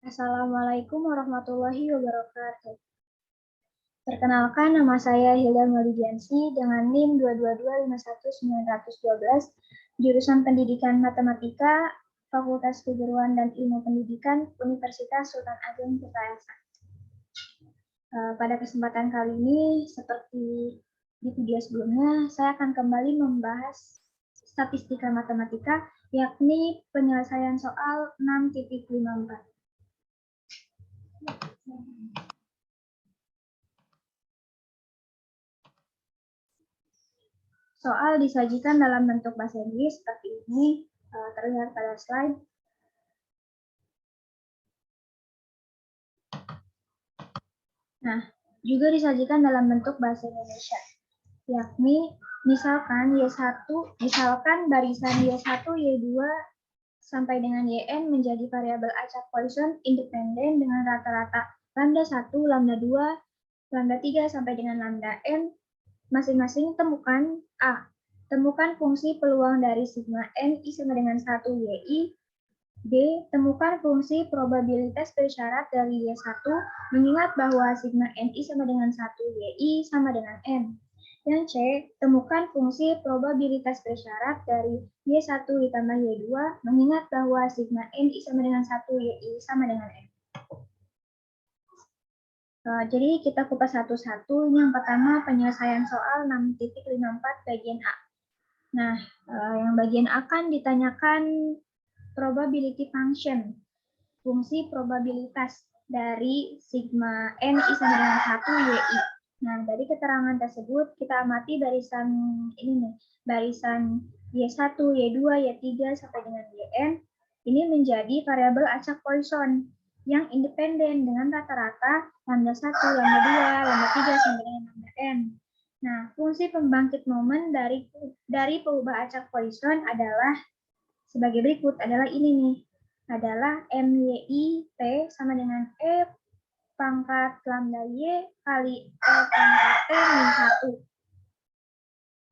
Assalamualaikum warahmatullahi wabarakatuh. Perkenalkan, nama saya Hilda Maulidiansi dengan NIM 222519112, jurusan Pendidikan Matematika, Fakultas Keguruan dan Ilmu Pendidikan, Universitas Sultan Ageng Kutai. Pada kesempatan kali ini, seperti di video sebelumnya, saya akan kembali membahas statistika matematika, yakni penyelesaian soal 6.54. Soal disajikan dalam bentuk bahasa Inggris seperti ini, terlihat pada slide. Nah, juga disajikan dalam bentuk bahasa Indonesia, yakni misalkan barisan Y1, Y2 sampai dengan YN menjadi variabel acak Poisson independen dengan rata-rata lambda 1, lambda 2, lambda 3 sampai dengan lambda N. Masing-masing temukan A. Temukan fungsi peluang dari sigma N I sama dengan 1 YI. B. Temukan fungsi probabilitas bersyarat dari Y1 mengingat bahwa sigma NI sama dengan 1 YI sama dengan N. Yang C. Temukan fungsi probabilitas bersyarat dari Y1 ditambah Y2 mengingat bahwa sigma NI sama dengan 1 YI sama dengan N. Jadi kita kupas satu-satu. Ini yang pertama penyelesaian soal 6.54 bagian A. Nah, yang bagian A kan ditanyakan probability function, fungsi probabilitas dari sigma N I sama dengan 1 YI. Nah, dari keterangan tersebut kita amati barisan ini nih, barisan Y1, Y2, Y3 sampai dengan YN. Ini menjadi variabel acak Poisson yang independen dengan rata-rata lambda 1, lambda 2, lambda 3 sampai dengan lambda N. Nah, fungsi pembangkit momen dari pengubah acak Poisson adalah sebagai berikut, adalah ini nih, adalah MYI T sama dengan E pangkat lambda Y kali E pangkat T min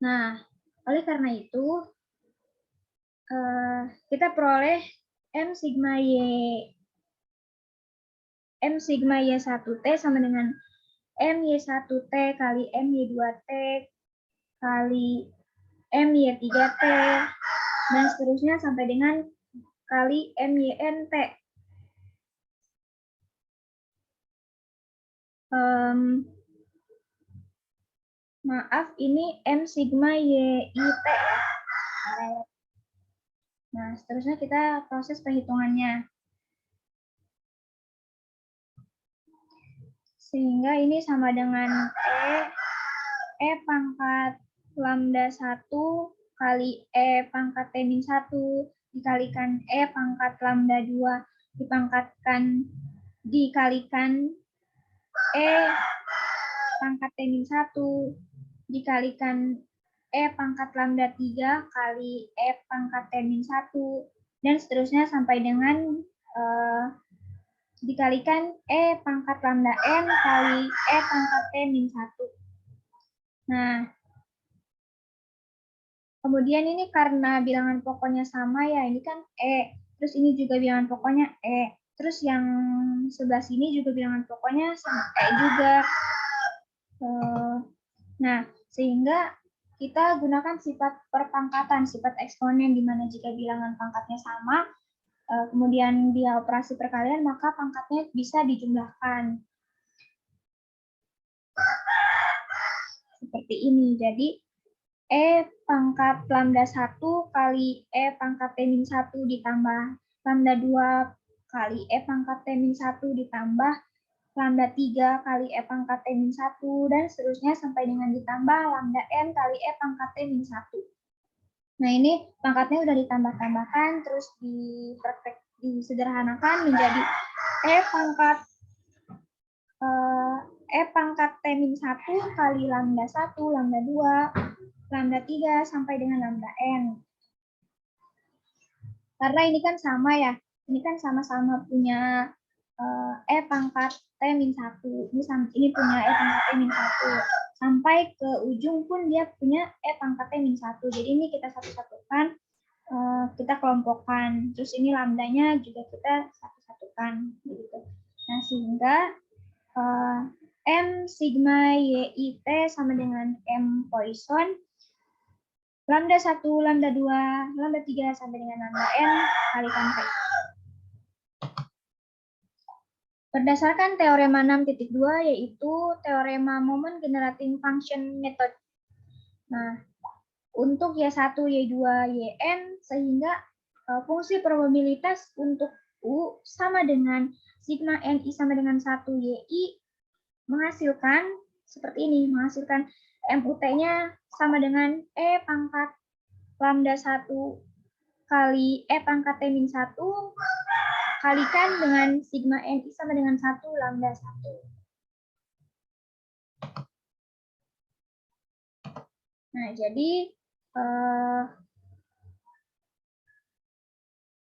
1. Nah, oleh karena itu, kita peroleh M sigma Y1T sama dengan MY1T kali MY2T kali MY3T, dan seterusnya sampai dengan kali MYNT. Maaf, ini M sigma YIT ya. Nah, seterusnya kita proses perhitungannya. Sehingga ini sama dengan E pangkat lambda 1 kali E pangkat T-1 dikalikan E pangkat lambda 2 dikalikan E pangkat T-1 dikalikan E pangkat lambda 3 kali E pangkat T-1 dan seterusnya sampai dengan dikalikan E pangkat lambda N kali E pangkat T-1. Nah, kemudian ini karena bilangan pokoknya sama ya, ini kan E, terus ini juga bilangan pokoknya E, terus yang sebelah sini juga bilangan pokoknya sama E juga. Nah, sehingga kita gunakan sifat perpangkatan, sifat eksponen, di mana jika bilangan pangkatnya sama, kemudian dia operasi perkalian, maka pangkatnya bisa dijumlahkan. Seperti ini. Jadi, E pangkat lambda 1 kali E pangkat T-1 ditambah lambda 2 kali E pangkat T-1 ditambah lambda 3 kali E pangkat T-1 dan seterusnya sampai dengan ditambah lambda N kali E pangkat T-1. Nah, ini pangkatnya udah ditambah-tambahkan, terus disederhanakan menjadi E pangkat T-1 kali lambda 1, lambda 2, lambda 3 sampai dengan lambda N. Karena ini kan sama ya, ini kan sama-sama punya E pangkat T-1, ini punya E pangkat T-1. Sampai ke ujung pun dia punya E pangkat T-1. Jadi ini kita satu-satukan, kita kelompokkan. Terus ini lambdanya juga kita satu-satukan. menghasilkan begitu. Nah, sehingga M sigma YIT sama dengan M Poisson, lambda 1, lambda 2, lambda 3 sampai dengan lambda N kalikan P. Berdasarkan teorema 6.2 yaitu teorema Moment Generating Function Method. Nah, untuk Y1, Y2, Yn sehingga fungsi probabilitas untuk U sama dengan sigma NI sama dengan 1 YI menghasilkan seperti ini, menghasilkan MUT-nya sama dengan E pangkat lambda 1 kali E pangkat T-1 kalikan dengan sigma NI sama dengan 1 lambda 1. Nah, jadi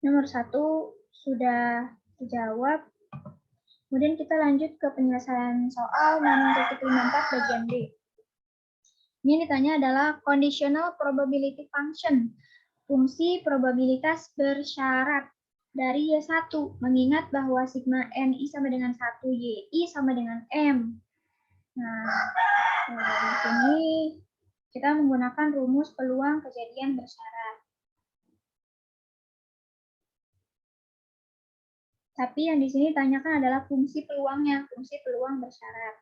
nomor 1 sudah dijawab. Kemudian kita lanjut ke penyelesaian soal 6.54 bagian B. Ini ditanya adalah conditional probability function, fungsi probabilitas bersyarat dari Y1, mengingat bahwa sigma NI sama dengan 1 YI sama dengan M. Nah, di sini kita menggunakan rumus peluang kejadian bersyarat. Tapi yang di sini ditanyakan adalah fungsi peluangnya, fungsi peluang bersyarat.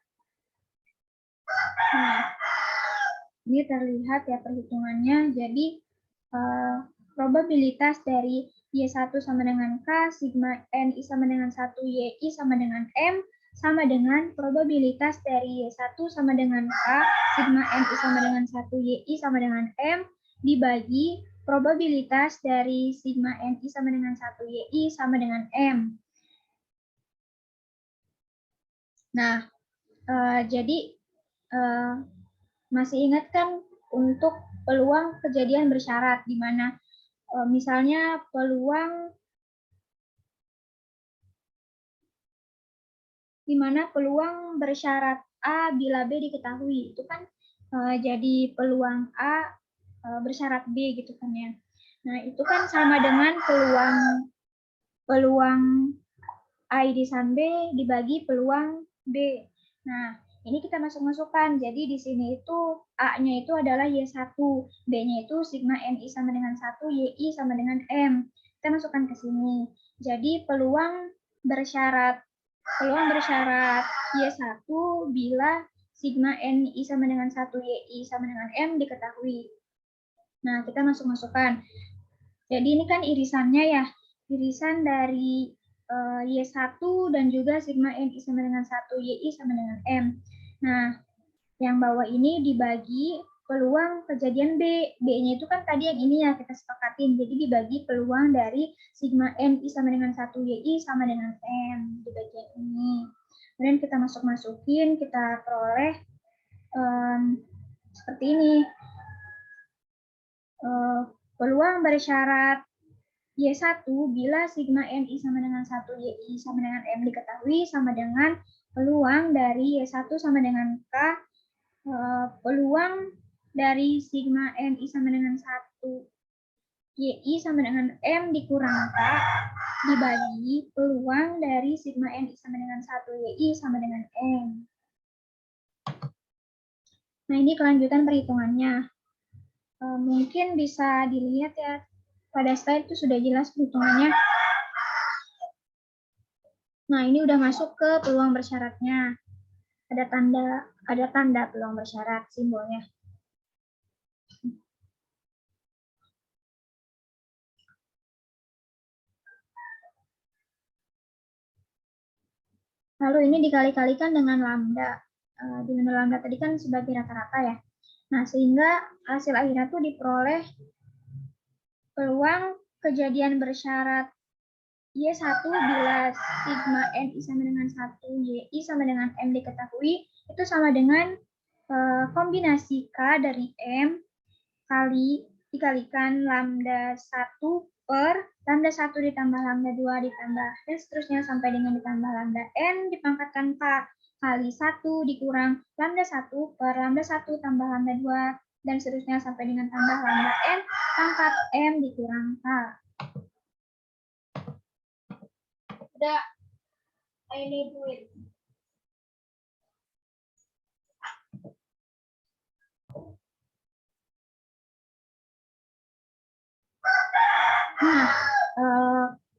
Nah, ini terlihat ya perhitungannya. Jadi probabilitas dari Y1 sama dengan K, sigma NI sama dengan 1 YI sama dengan M, sama dengan probabilitas dari Y1 sama dengan K, sigma NI sama dengan 1 YI sama dengan M, dibagi probabilitas dari sigma NI sama dengan 1 YI sama dengan M. Nah, jadi masih ingat kan untuk peluang kejadian bersyarat, di mana misalnya peluang bersyarat A bila B diketahui, itu kan jadi peluang A bersyarat B gitu kan ya. Nah, itu kan sama dengan peluang A irisan B dibagi peluang B. Nah, ini kita masuk-masukkan. Jadi di sini itu A-nya itu adalah Y1, B-nya itu sigma NI sama dengan 1, YI sama dengan M. Kita masukkan ke sini. Jadi peluang bersyarat Y1 bila sigma NI sama dengan 1, YI sama dengan M diketahui. Nah, kita masuk-masukkan. Jadi ini kan irisannya ya. Irisan dari Y1 dan juga sigma NI sama dengan 1, YI sama dengan M. Nah, yang bawah ini dibagi peluang kejadian B. B-nya itu kan tadi yang ini ya kita sepakatin. Jadi dibagi peluang dari sigma NI sama dengan 1, YI sama dengan M di bagian ini. Kemudian kita masuk-masukin, kita peroleh seperti ini. Peluang bersyarat Y1 bila sigma NI sama dengan 1 YI sama dengan M diketahui sama dengan peluang dari Y1 sama dengan K, peluang dari sigma NI sama dengan 1 YI sama dengan M dikurang K dibagi peluang dari sigma NI sama dengan 1 YI sama dengan M. Nah, ini kelanjutan perhitungannya. Mungkin bisa dilihat ya, pada slide itu sudah jelas perhitungannya. Nah, ini udah masuk ke peluang bersyaratnya. Ada tanda peluang bersyarat simbolnya. Lalu ini dikali-kalikan dengan lambda. Di mana lambda tadi kan sebagai rata-rata ya. Nah, sehingga hasil akhirnya tuh diperoleh peluang kejadian bersyarat Y1 bila sigma NI sama dengan 1, YI sama dengan M diketahui, itu sama dengan kombinasi K dari M dikalikan lambda 1 per lambda 1 ditambah lambda 2 ditambah dan seterusnya sampai dengan ditambah lambda N dipangkatkan K kali 1 dikurang lambda 1 per lambda 1 tambah lambda 2 dan seterusnya sampai dengan tambah lambda N pangkat M dikurang K. Udah I need duit. Nah,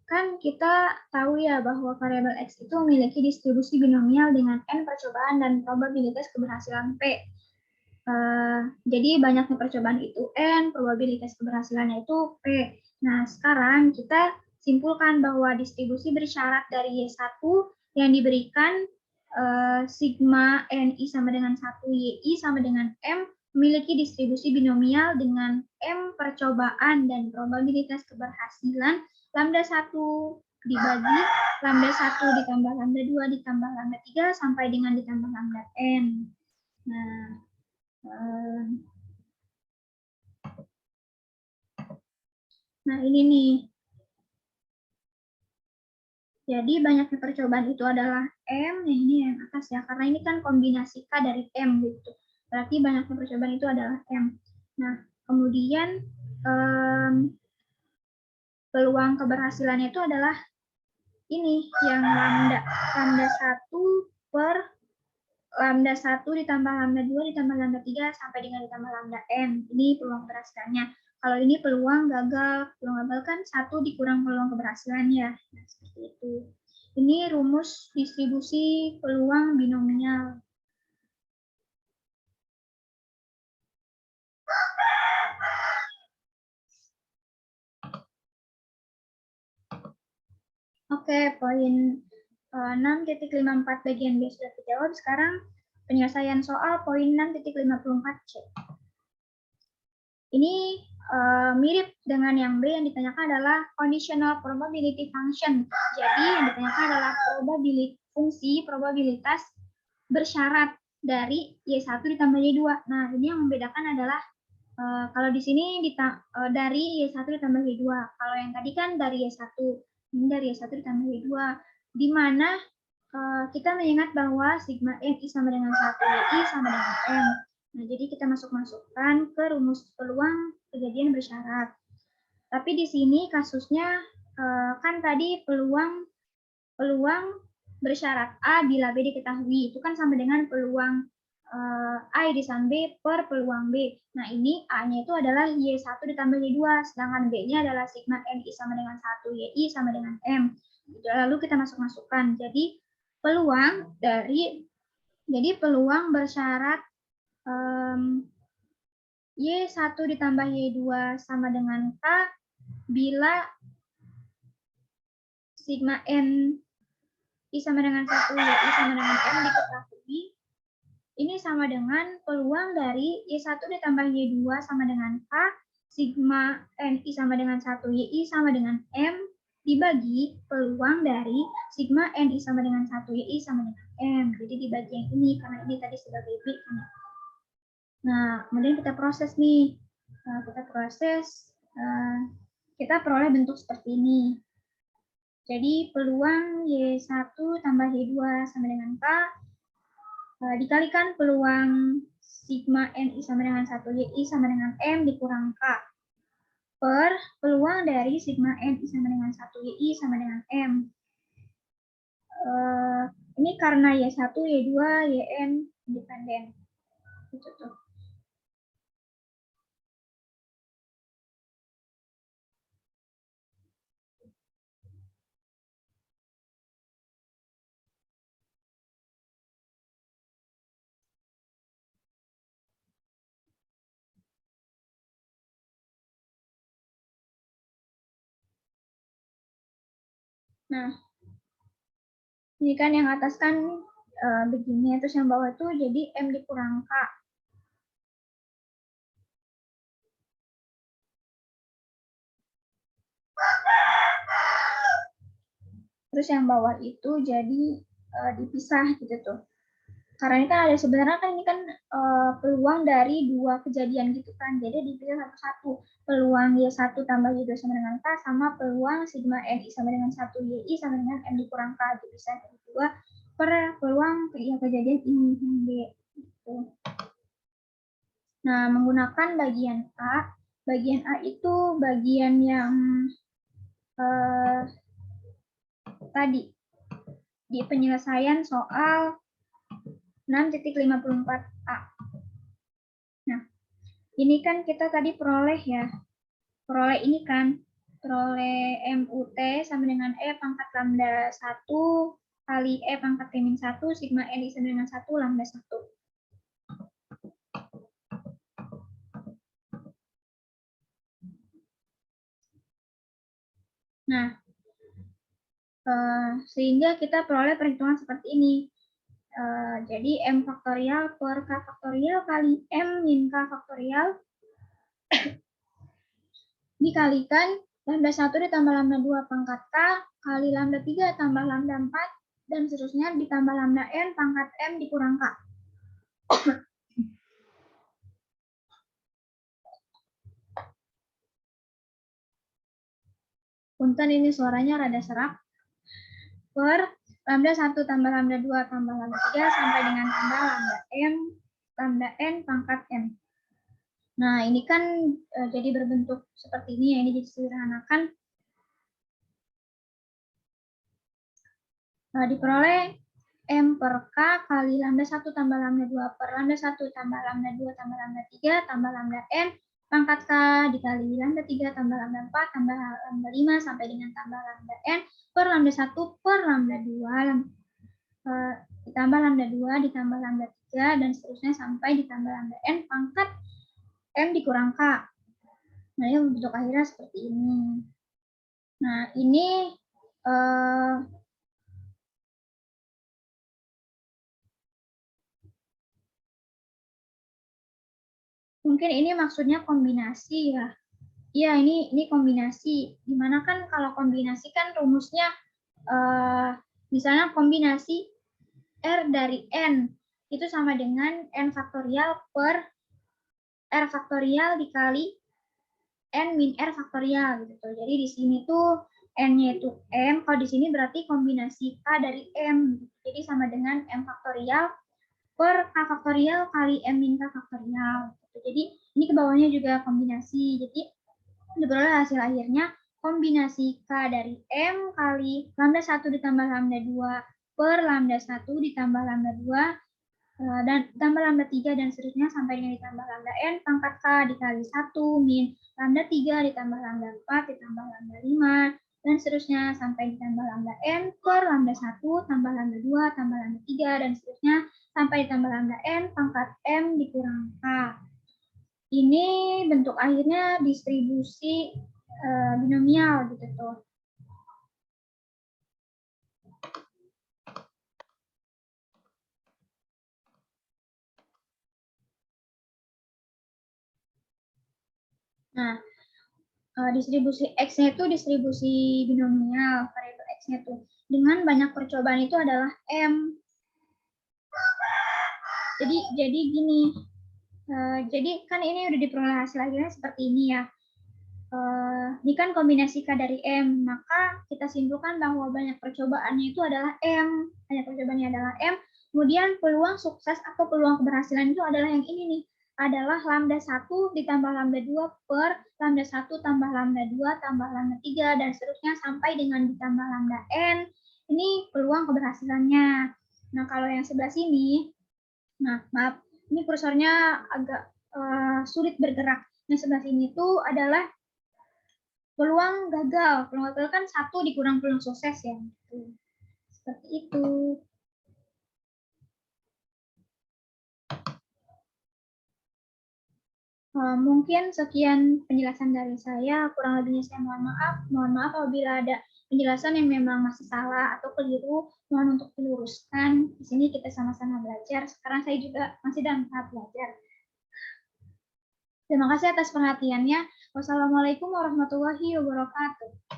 kan kita tahu ya bahwa variabel X itu memiliki distribusi binomial dengan N percobaan dan probabilitas keberhasilan P. Jadi banyaknya percobaan itu N, probabilitas keberhasilannya itu P. Nah, sekarang kita simpulkan bahwa distribusi bersyarat dari Y1 yang diberikan sigma NI sama dengan 1, YI sama dengan M, memiliki distribusi binomial dengan M percobaan dan probabilitas keberhasilan lambda 1 dibagi lambda 1 ditambah lambda 2 ditambah lambda 3 sampai dengan ditambah lambda N. Nah, ini nih. Jadi banyaknya percobaan itu adalah M, nah ini yang atas ya, karena ini kan kombinasi K dari M gitu. Berarti banyaknya percobaan itu adalah M. Nah, kemudian peluang keberhasilannya itu adalah ini, yang lambda 1 per lambda 1 ditambah lambda 2 ditambah lambda 3 sampai dengan ditambah lambda N. Ini peluang keberhasilannya. Kalau ini peluang gagal kan 1 dikurang peluang keberhasilannya. Nah, seperti itu. Ini rumus distribusi peluang binomial. Oke, poin 6.54 bagian B sudah terjawab. Sekarang penyelesaian soal poin 6.54C. Ini mirip dengan yang B, yang ditanyakan adalah conditional probability function. Jadi yang ditanyakan adalah fungsi probabilitas bersyarat dari Y1 ditambah Y2. Nah, ini yang membedakan adalah kalau di sini dari Y1 ditambah Y2. Kalau yang tadi kan dari Y1. Ini dari Y1 ditambah Y2. Di mana kita mengingat bahwa sigma NI sama dengan 1, YI sama dengan M. Nah, jadi kita masukkan ke rumus peluang kejadian bersyarat. Tapi di sini kasusnya kan tadi peluang bersyarat A bila B diketahui. Itu kan sama dengan peluang A irisan B per peluang B. Nah, ini A-nya itu adalah Y1 ditambah Y2, sedangkan B-nya adalah sigma NI sama dengan 1, YI sama dengan M. Lalu kita masukkan. Jadi peluang bersyarat Y1 ditambah Y2 sama dengan K bila sigma N I sama dengan 1, YI sama dengan M diketahui. Ini sama dengan peluang dari Y1 ditambah Y2 sama dengan K, sigma NI sama dengan 1, YI sama dengan M, dibagi peluang dari sigma NI sama dengan 1, YI sama dengan M. Jadi dibagi yang ini, karena ini tadi sebagai B. Nah, kemudian kita proses nih. Kita peroleh bentuk seperti ini. Jadi peluang Y1 tambah Y2 sama dengan K, dikalikan peluang sigma NI sama dengan 1, YI sama dengan M dikurang K, per peluang dari sigma NI sama dengan 1, YI sama dengan M. Ini karena Y1, Y2, YN independen. Gitu tuh. Nah, ini kan yang atas kan begini, terus yang bawah itu jadi M dikurang K. Terus yang bawah itu jadi dipisah gitu tuh. Karena ini kan ada sebenarnya kan ini kan peluang dari dua kejadian gitu kan. Jadi dipilih satu-satu. Peluang Y1 tambah Y2 sama dengan K sama peluang sigma NI sama dengan 1, YI sama dengan M dikurang K. Jadi bisa dari dua per peluang kejadian ini yang B. Gitu. Nah, menggunakan bagian A. Bagian A itu bagian yang tadi. di penyelesaian soal 6.54a. Nah, ini kan kita tadi peroleh ya. Peroleh ini kan, peroleh MUT sama dengan E pangkat lambda 1 kali E pangkat T-1 sigma N sama dengan 1 lambda 1. Nah, sehingga kita peroleh perhitungan seperti ini. Jadi M faktorial per K faktorial kali M min K faktorial dikalikan lambda 1 ditambah lambda 2 pangkat K kali lambda 3 tambah lambda 4 dan seterusnya ditambah lambda N pangkat M dikurang K. Punten ini suaranya rada serak. Per lambda 1 tambah lambda 2 tambah lambda 3 sampai dengan tambah lambda M, lambda N pangkat M. Nah, ini kan jadi berbentuk seperti ini ya, ini disederhanakan. Diperoleh M per K kali lambda 1 tambah lambda 2 per lambda 1 tambah lambda 2 tambah lambda 3 tambah lambda N pangkat K dikali lambda 3 tambah lambda 4 tambah lambda 5 sampai dengan tambah lambda N per lambda 1 per lambda 2 ditambah lambda 2 ditambah lambda 3 dan seterusnya sampai ditambah lambda N pangkat M dikurang K. Nah, ini bentuk akhirnya seperti ini. Nah, ini mungkin ini maksudnya kombinasi ya. Iya, ini kombinasi. Dimana kan kalau kombinasi kan rumusnya misalnya kombinasi R dari N itu sama dengan N faktorial per R faktorial dikali N min R faktorial gitu. Jadi di sini tuh N-nya itu M, kalau di sini berarti kombinasi K dari M. Jadi sama dengan M faktorial per K faktorial kali M min K faktorial. Jadi ini ke bawahnya juga kombinasi. Jadi diperoleh hasil akhirnya kombinasi K dari M kali lambda 1 ditambah lambda 2 per lambda 1 ditambah lambda 2 dan ditambah lambda 3 dan seterusnya sampai dengan ditambah lambda N pangkat K dikali 1 min lambda 3 ditambah lambda 4 ditambah lambda 5 dan seterusnya sampai ditambah lambda N per lambda 1 tambah lambda 2 tambah lambda 3 dan seterusnya sampai ditambah lambda N pangkat M dikurang K. Ini bentuk akhirnya distribusi binomial gitu tuh. Nah, distribusi X-nya itu distribusi binomial, variabel X-nya itu. Dengan banyak percobaan itu adalah M. Jadi gini, jadi kan ini udah diperoleh hasil akhirnya seperti ini ya. Ini kan kombinasi K dari M, maka kita simpulkan bahwa banyak percobaannya itu adalah M. Banyak percobaannya adalah M. Kemudian peluang sukses atau peluang keberhasilan itu adalah yang ini nih. Adalah lambda 1 ditambah lambda 2 per lambda 1 tambah lambda 2 tambah lambda 3 dan seterusnya sampai dengan ditambah lambda N. Ini peluang keberhasilannya. Nah, kalau yang sebelah sini, nah maaf, ini kursornya agak sulit bergerak. Yang sebelah sini itu adalah peluang gagal. Peluang gagal kan 1 dikurang peluang sukses ya. Seperti itu. Mungkin sekian penjelasan dari saya. Kurang lebihnya saya mohon maaf. Mohon maaf apabila ada penjelasan yang memang masih salah atau keliru. Mohon untuk diluruskan. Di sini kita sama-sama belajar. Sekarang saya juga masih dalam tahap belajar. Terima kasih atas perhatiannya. Wassalamualaikum warahmatullahi wabarakatuh.